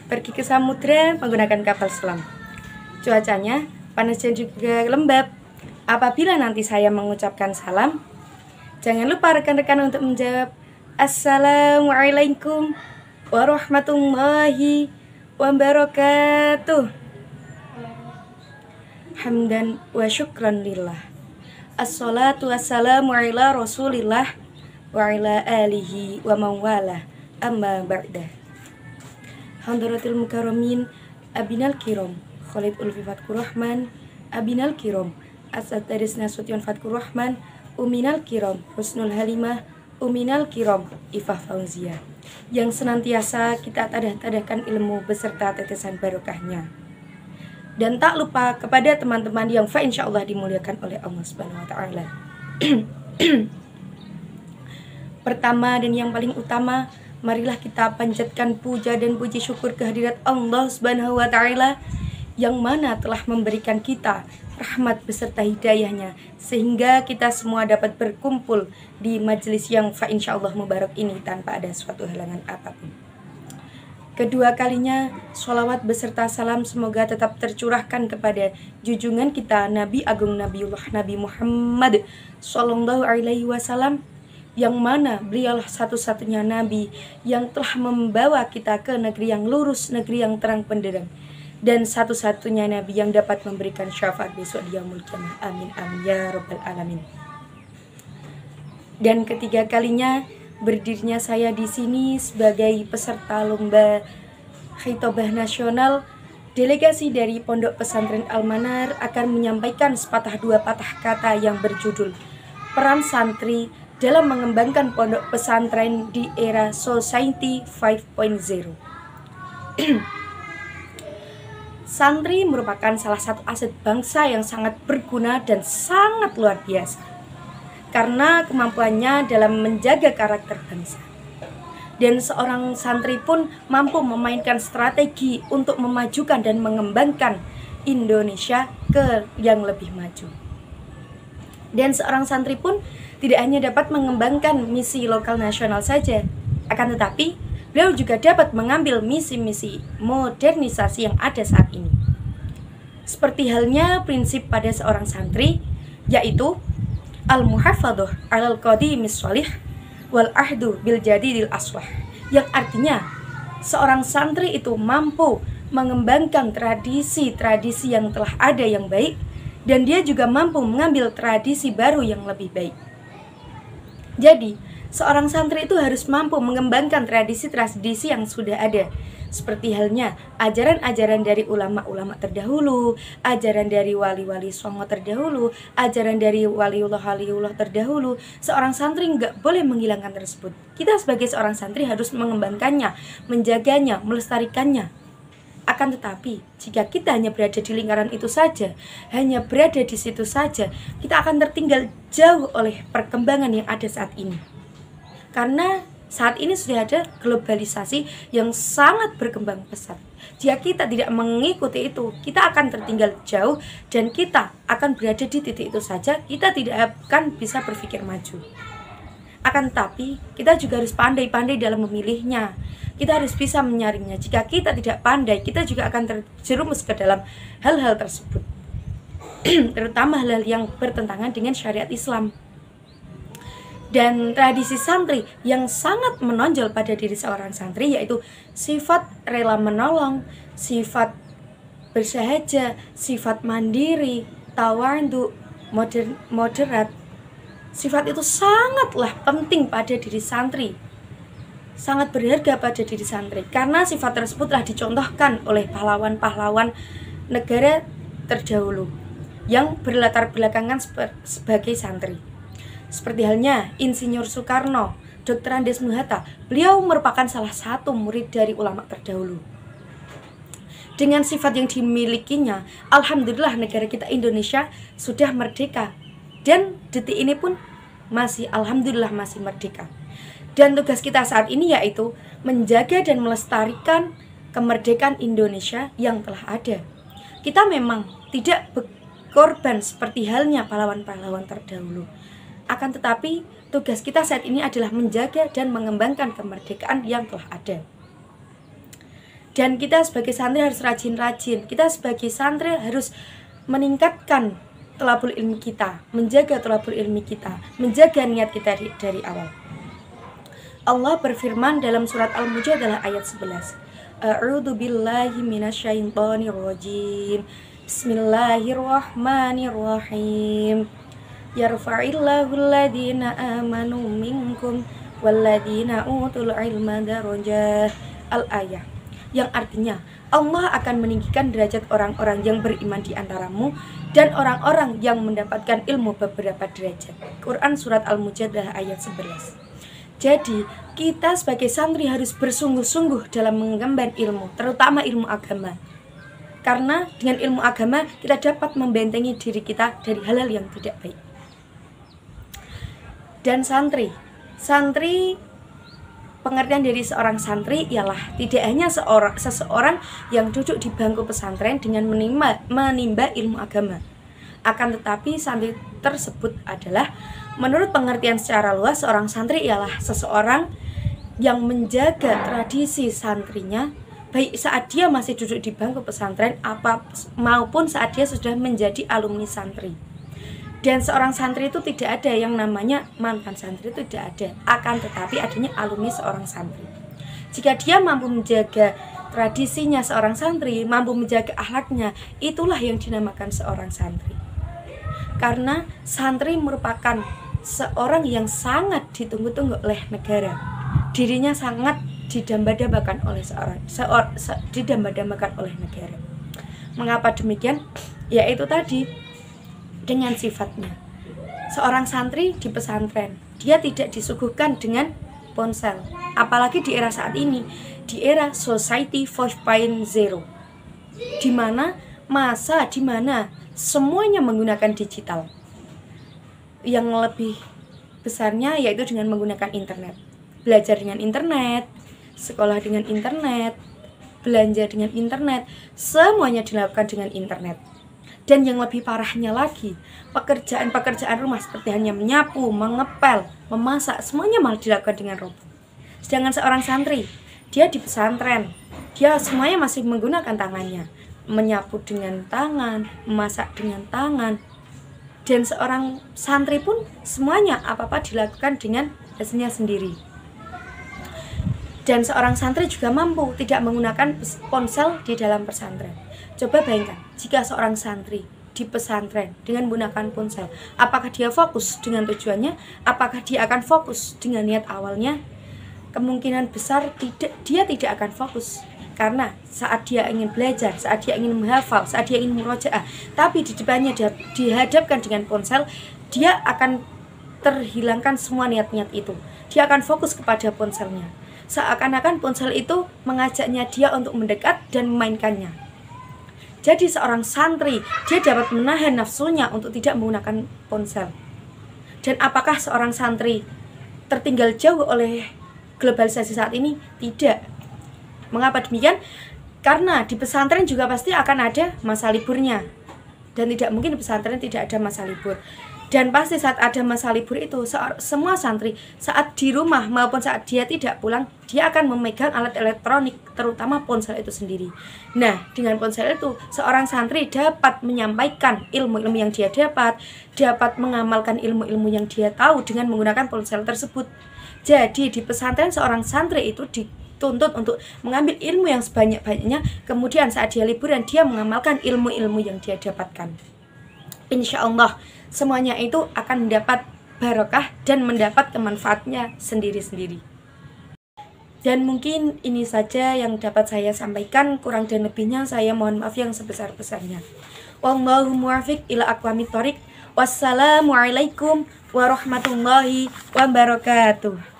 pergi ke samudra menggunakan kapal selam. Cuacanya panas dan juga lembab. Apabila nanti saya mengucapkan salam, jangan lupa rekan-rekan untuk menjawab Assalamualaikum warahmatullahi wabarakatuh. Hamdan wa syukran lillah. Assalatu wassalamu ala rasulillah wa ala alihi wa mawala amma ba'dah. Hadaratul mukarramin abinal kiram Khalid Ulfi Fatkur Rahman abinal kiram Asad Taris Nasution Fatkur Rahman uminal kiram Husnul Halimah uminal kiram Ifah Fauzia, yang senantiasa kita tadah-tadahkan ilmu beserta tetesan barokahnya. Dan tak lupa kepada teman-teman yang insyaallah dimuliakan oleh Allah Subhanahu wa taala. Pertama dan yang paling utama, marilah kita panjatkan puja dan puji syukur kehadirat Allah Subhanahu wa taala yang mana telah memberikan kita rahmat beserta hidayahnya, sehingga kita semua dapat berkumpul di majelis yang insyaallah mubarak ini tanpa ada suatu halangan apapun. Kedua kalinya, sholawat beserta salam semoga tetap tercurahkan kepada junjungan kita Nabi Agung Nabiullah Nabi Muhammad Sallallahu Alaihi Wasallam, yang mana beliaulah satu-satunya Nabi yang telah membawa kita ke negeri yang lurus, negeri yang terang benderang, dan satu-satunya Nabi yang dapat memberikan syafaat besok di yaumul qiyamah. Amin amin ya rabbal alamin. Dan ketiga kalinya, berdirinya saya di sini sebagai peserta lomba khitobah nasional. Delegasi dari Pondok Pesantren Al-Manar akan menyampaikan sepatah dua patah kata yang berjudul Peran Santri dalam mengembangkan pondok pesantren di era Society 5.0. Santri merupakan salah satu aset bangsa yang sangat berguna dan sangat luar biasa karena kemampuannya dalam menjaga karakter bangsa. Dan seorang santri pun mampu memainkan strategi untuk memajukan dan mengembangkan Indonesia ke yang lebih maju. Dan seorang santri pun tidak hanya dapat mengembangkan misi lokal nasional saja, akan tetapi beliau juga dapat mengambil misi-misi modernisasi yang ada saat ini. Seperti halnya prinsip pada seorang santri, yaitu al-muhafadhah 'alal qadimis shalih wal ahdu bil jadidil aslah, yang artinya seorang santri itu mampu mengembangkan tradisi-tradisi yang telah ada yang baik, dan dia juga mampu mengambil tradisi baru yang lebih baik. Jadi, seorang santri itu harus mampu mengembangkan tradisi-tradisi yang sudah ada, seperti halnya ajaran-ajaran dari ulama-ulama terdahulu, ajaran dari wali-wali songo terdahulu, ajaran dari waliullah terdahulu. Seorang santri nggak boleh menghilangkan tersebut. Kita sebagai seorang santri harus mengembangkannya, menjaganya, melestarikannya. Akan tetapi, jika kita hanya berada di lingkaran itu saja, hanya berada di situ saja, kita akan tertinggal jauh oleh perkembangan yang ada saat ini. Karena saat ini sudah ada globalisasi yang sangat berkembang pesat. Jika kita tidak mengikuti itu, kita akan tertinggal jauh dan kita akan berada di titik itu saja. Kita tidak akan bisa berpikir maju. Akan tetapi, kita juga harus pandai-pandai dalam memilihnya. Kita harus bisa menyaringnya. Jika kita tidak pandai, kita juga akan terjerumus ke dalam hal-hal tersebut. Terutama hal-hal yang bertentangan dengan syariat Islam. Dan tradisi santri yang sangat menonjol pada diri seorang santri yaitu sifat rela menolong, sifat bersahaja, sifat mandiri, tawadhu, moderat. Sifat itu sangatlah penting pada diri santri, sangat berharga pada diri santri, karena sifat tersebut telah dicontohkan oleh pahlawan-pahlawan negara terdahulu yang berlatar belakangan sebagai santri. Seperti halnya Insinyur Soekarno, Dr. Andes Muhatta, beliau merupakan salah satu murid dari ulama terdahulu. Dengan sifat yang dimilikinya, alhamdulillah negara kita Indonesia sudah merdeka. Dan detik ini pun masih alhamdulillah masih merdeka. Dan tugas kita saat ini yaitu menjaga dan melestarikan kemerdekaan Indonesia yang telah ada. Kita memang tidak berkorban seperti halnya pahlawan-pahlawan terdahulu. Akan tetapi tugas kita saat ini adalah menjaga dan mengembangkan kemerdekaan yang telah ada. Dan kita sebagai santri harus rajin-rajin. Kita sebagai santri harus meningkatkan thalabul ilmi kita, menjaga thalabul ilmi kita, menjaga niat kita dari awal. Allah berfirman dalam surat Al-Mujadalah ayat 11. A'udzu billahi minasyaitonir rajim. Bismillahirrahmanirrahim. Yarfa'illahu alladhina amanu minkum walladhina utul ilma darajah. Al-ayah. Yang artinya Allah akan meninggikan derajat orang-orang yang beriman di antaramu dan orang-orang yang mendapatkan ilmu beberapa derajat. Quran surat Al-Mujadalah ayat 11. Jadi, kita sebagai santri harus bersungguh-sungguh dalam mengemban ilmu, terutama ilmu agama. Karena dengan ilmu agama, kita dapat membentengi diri kita dari hal-hal yang tidak baik. Dan santri, pengertian dari seorang santri ialah tidak hanya seseorang yang duduk di bangku pesantren dengan menimba ilmu agama. Akan tetapi santri tersebut adalah, menurut pengertian secara luas, seorang santri ialah seseorang yang menjaga tradisi santrinya, baik saat dia masih duduk di bangku pesantren maupun saat dia sudah menjadi alumni santri. Dan seorang santri itu tidak ada yang namanya mantan santri, itu tidak ada. Akan tetapi adanya alumni seorang santri. Jika dia mampu menjaga tradisinya seorang santri, mampu menjaga akhlaknya, itulah yang dinamakan seorang santri. Karena santri merupakan seorang yang sangat ditunggu-tunggu oleh negara. Dirinya sangat didamba-dambakan oleh didamba-dambakan oleh negara. Mengapa demikian? Yaitu tadi, dengan sifatnya. Seorang santri di pesantren, dia tidak disuguhkan dengan ponsel. Apalagi di era saat ini, di era Society 5.0, di mana semuanya menggunakan digital. Yang lebih besarnya yaitu dengan menggunakan internet. Belajar dengan internet, sekolah dengan internet, belanja dengan internet, semuanya dilakukan dengan internet. Dan yang lebih parahnya lagi, pekerjaan-pekerjaan rumah seperti hanya menyapu, mengepel, memasak, semuanya malah dilakukan dengan robot. Sedangkan seorang santri, dia di pesantren, dia semuanya masih menggunakan tangannya, menyapu dengan tangan, memasak dengan tangan. Dan seorang santri pun semuanya apa-apa dilakukan dengan hasilnya sendiri. Dan seorang santri juga mampu tidak menggunakan ponsel di dalam pesantren. Coba bayangkan, jika seorang santri di pesantren dengan menggunakan ponsel, apakah dia fokus dengan tujuannya? Apakah dia akan fokus dengan niat awalnya? Kemungkinan besar dia tidak akan fokus. Karena saat dia ingin belajar, saat dia ingin menghafal, saat dia ingin murojaah, tapi di depannya dia dihadapkan dengan ponsel, dia akan terhilangkan semua niat-niat itu. Dia akan fokus kepada ponselnya. Seakan-akan ponsel itu mengajaknya dia untuk mendekat dan memainkannya. Jadi seorang santri, dia dapat menahan nafsunya untuk tidak menggunakan ponsel. Dan apakah seorang santri tertinggal jauh oleh globalisasi saat ini? Tidak. Mengapa demikian? Karena di pesantren juga pasti akan ada masa liburnya. Dan tidak mungkin di pesantren tidak ada masa libur. Dan pasti saat ada masa libur itu, semua santri saat di rumah maupun saat dia tidak pulang, dia akan memegang alat elektronik, terutama ponsel itu sendiri. Nah, dengan ponsel itu, seorang santri dapat menyampaikan ilmu-ilmu yang dia dapat mengamalkan ilmu-ilmu yang dia tahu dengan menggunakan ponsel tersebut. Jadi di pesantren seorang santri itu dituntut untuk mengambil ilmu yang sebanyak-banyaknya, kemudian saat dia liburan dia mengamalkan ilmu-ilmu yang dia dapatkan. Insya Allah semuanya itu akan mendapat barokah dan mendapat kemanfaatnya sendiri-sendiri. Dan mungkin ini saja yang dapat saya sampaikan, kurang dan lebihnya saya mohon maaf yang sebesar-besarnya. Wallahu muwaffiq ila aqwamit thoriq. Wassalamualaikum warahmatullahi wabarakatuh.